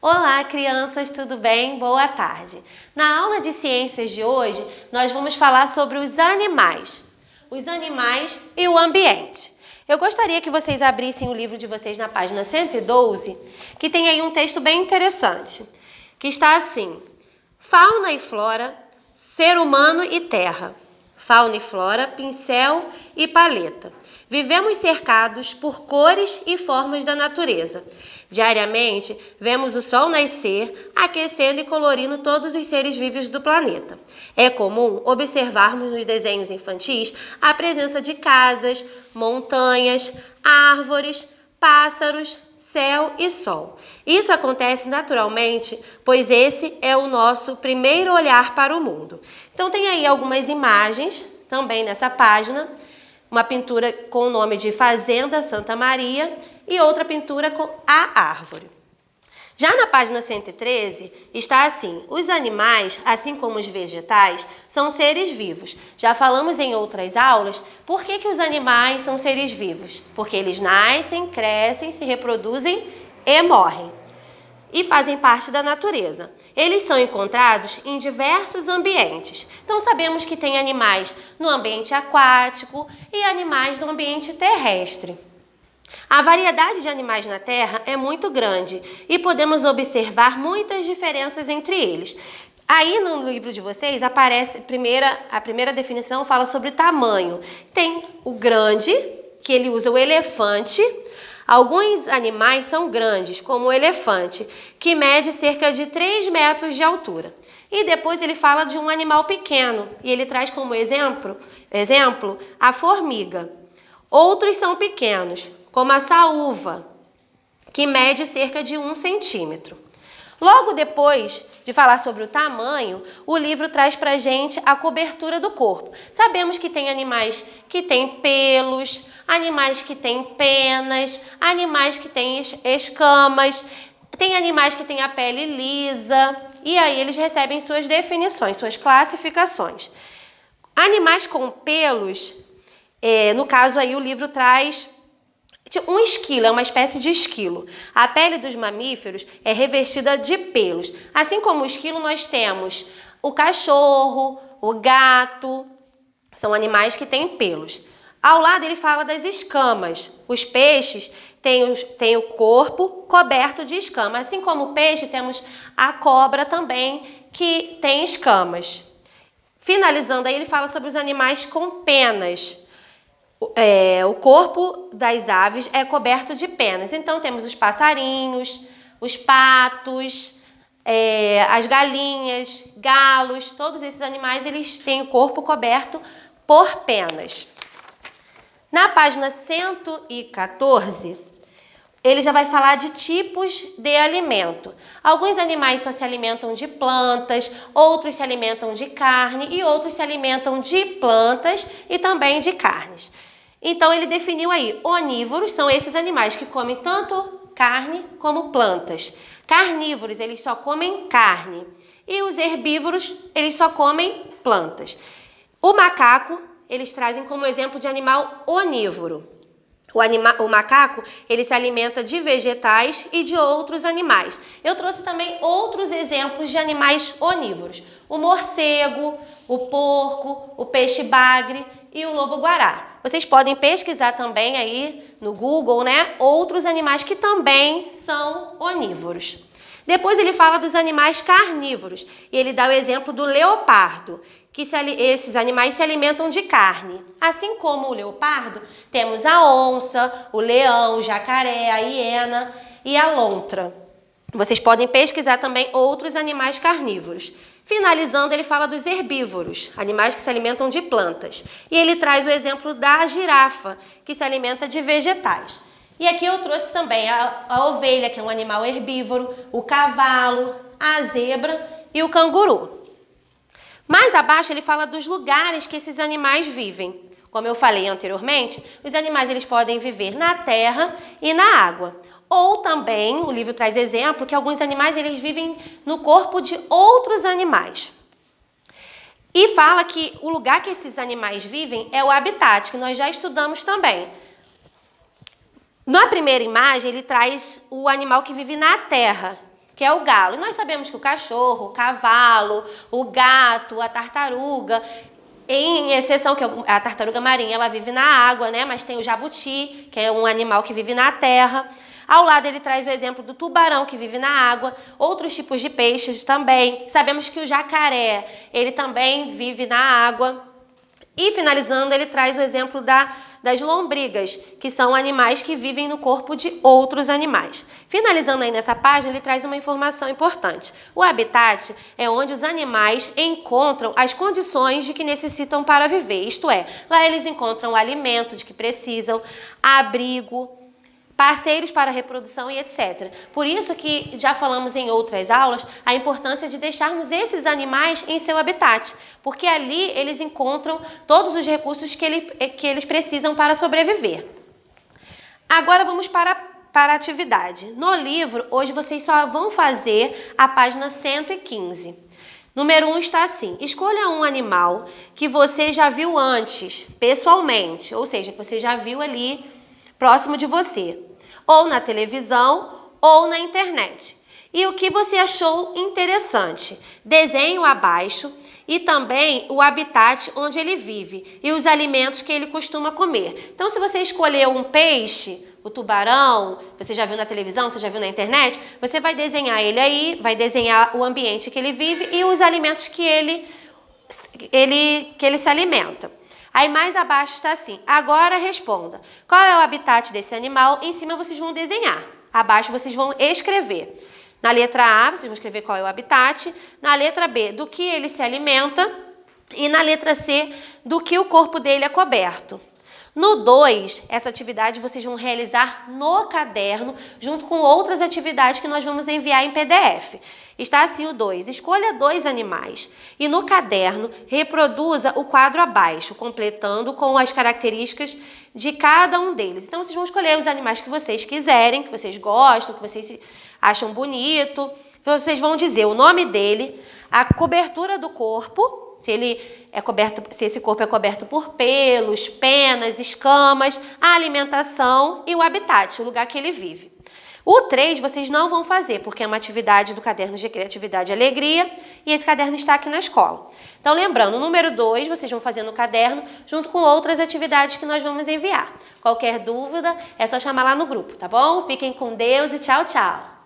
Olá, crianças, tudo bem? Boa tarde. Na aula de ciências de hoje, nós vamos falar sobre os animais e o ambiente. Eu gostaria que vocês abrissem o livro de vocês na página 112, que tem aí um texto bem interessante, que está assim: Fauna e flora, ser humano e terra. Fauna e flora, pincel e paleta. Vivemos cercados por cores e formas da natureza. Diariamente, vemos o sol nascer, aquecendo e colorindo todos os seres vivos do planeta. É comum observarmos nos desenhos infantis a presença de casas, montanhas, árvores, pássaros, céu e sol. Isso acontece naturalmente, pois esse é o nosso primeiro olhar para o mundo. Então tem aí algumas imagens também nessa página, uma pintura com o nome de Fazenda Santa Maria e outra pintura com a árvore. Já na página 113 está assim: os animais, assim como os vegetais, são seres vivos. Já falamos em outras aulas por que os animais são seres vivos. Porque eles nascem, crescem, se reproduzem e morrem. E fazem parte da natureza. Eles são encontrados em diversos ambientes. Então sabemos que tem animais no ambiente aquático e animais no ambiente terrestre. A variedade de animais na Terra é muito grande e podemos observar muitas diferenças entre eles. Aí no livro de vocês aparece a primeira definição, fala sobre tamanho. Tem o grande, que ele usa o elefante. Alguns animais são grandes, como o elefante, que mede cerca de 3 metros de altura. E depois ele fala de um animal pequeno, e ele traz como exemplo a formiga. Outros são pequenos, como a saúva, que mede cerca de 1 centímetro. Logo depois de falar sobre o tamanho, o livro traz para a gente a cobertura do corpo. Sabemos que tem animais que têm pelos, animais que têm penas, animais que têm escamas, tem animais que têm a pele lisa, e aí eles recebem suas definições, suas classificações. Animais com pelos, no caso aí o livro traz um esquilo, é uma espécie de esquilo. A pele dos mamíferos é revestida de pelos. Assim como o esquilo, nós temos o cachorro, o gato, são animais que têm pelos. Ao lado ele fala das escamas. Os peixes têm o corpo coberto de escamas. Assim como o peixe, temos a cobra também, que tem escamas. Finalizando aí, ele fala sobre os animais com penas. O corpo das aves é coberto de penas. Então, temos os passarinhos, os patos, as galinhas, galos, todos esses animais eles têm o corpo coberto por penas. Na página 114, ele já vai falar de tipos de alimento. Alguns animais só se alimentam de plantas, outros se alimentam de carne e outros se alimentam de plantas e também de carnes. Então ele definiu aí, onívoros são esses animais que comem tanto carne como plantas. Carnívoros, eles só comem carne. E os herbívoros, eles só comem plantas. O macaco, eles trazem como exemplo de animal onívoro. O macaco, ele se alimenta de vegetais e de outros animais. Eu trouxe também outros exemplos de animais onívoros. O morcego, o porco, o peixe-bagre e o lobo-guará. Vocês podem pesquisar também aí no Google, né? Outros animais que também são onívoros. Depois ele fala dos animais carnívoros e ele dá o exemplo do leopardo, que esses animais se alimentam de carne. Assim como o leopardo, temos a onça, o leão, o jacaré, a hiena e a lontra. Vocês podem pesquisar também outros animais carnívoros. Finalizando, ele fala dos herbívoros, animais que se alimentam de plantas. E ele traz o exemplo da girafa, que se alimenta de vegetais. E aqui eu trouxe também a ovelha, que é um animal herbívoro, o cavalo, a zebra e o canguru. Mais abaixo ele fala dos lugares que esses animais vivem. Como eu falei anteriormente, os animais eles podem viver na terra e na água. Ou também, o livro traz exemplo que alguns animais eles vivem no corpo de outros animais. E fala que o lugar que esses animais vivem é o habitat, que nós já estudamos também. Na primeira imagem, ele traz o animal que vive na terra, que é o galo. E nós sabemos que o cachorro, o cavalo, o gato, a tartaruga, em exceção que a tartaruga marinha, ela vive na água, né? Mas tem o jabuti, que é um animal que vive na terra. Ao lado ele traz o exemplo do tubarão, que vive na água, outros tipos de peixes também. Sabemos que o jacaré, ele também vive na água. E finalizando, ele traz o exemplo das lombrigas, que são animais que vivem no corpo de outros animais. Finalizando aí nessa página, ele traz uma informação importante. O habitat é onde os animais encontram as condições de que necessitam para viver, isto é, lá eles encontram o alimento de que precisam, abrigo, parceiros para a reprodução e etc. Por isso que já falamos em outras aulas a importância de deixarmos esses animais em seu habitat, porque ali eles encontram todos os recursos que eles precisam para sobreviver. Agora vamos para a atividade. No livro, hoje vocês só vão fazer a página 115. Número 1 está assim: escolha um animal que você já viu antes, pessoalmente, ou seja, que você já viu ali próximo de você, ou na televisão, ou na internet. E o que você achou interessante? Desenhe-o abaixo e também o habitat onde ele vive e os alimentos que ele costuma comer. Então, se você escolheu um peixe, o tubarão, você já viu na televisão, você já viu na internet, você vai desenhar ele aí, vai desenhar o ambiente que ele vive e os alimentos que ele se alimenta. Aí mais abaixo está assim: agora responda. Qual é o habitat desse animal? Em cima vocês vão desenhar. Abaixo vocês vão escrever. Na letra A, vocês vão escrever qual é o habitat. Na letra B, do que ele se alimenta. E na letra C, do que o corpo dele é coberto. No 2, essa atividade vocês vão realizar no caderno, junto com outras atividades que nós vamos enviar em PDF. Está assim o 2. Escolha 2 animais e no caderno reproduza o quadro abaixo, completando com as características de cada um deles. Então, vocês vão escolher os animais que vocês quiserem, que vocês gostam, que vocês acham bonito. Vocês vão dizer o nome dele, a cobertura do corpo, se esse corpo é coberto por pelos, penas, escamas, a alimentação e o habitat, o lugar que ele vive. O 3 vocês não vão fazer, porque é uma atividade do caderno de criatividade e alegria, e esse caderno está aqui na escola. Então, lembrando, o número 2 vocês vão fazer no caderno, junto com outras atividades que nós vamos enviar. Qualquer dúvida, é só chamar lá no grupo, tá bom? Fiquem com Deus e tchau, tchau!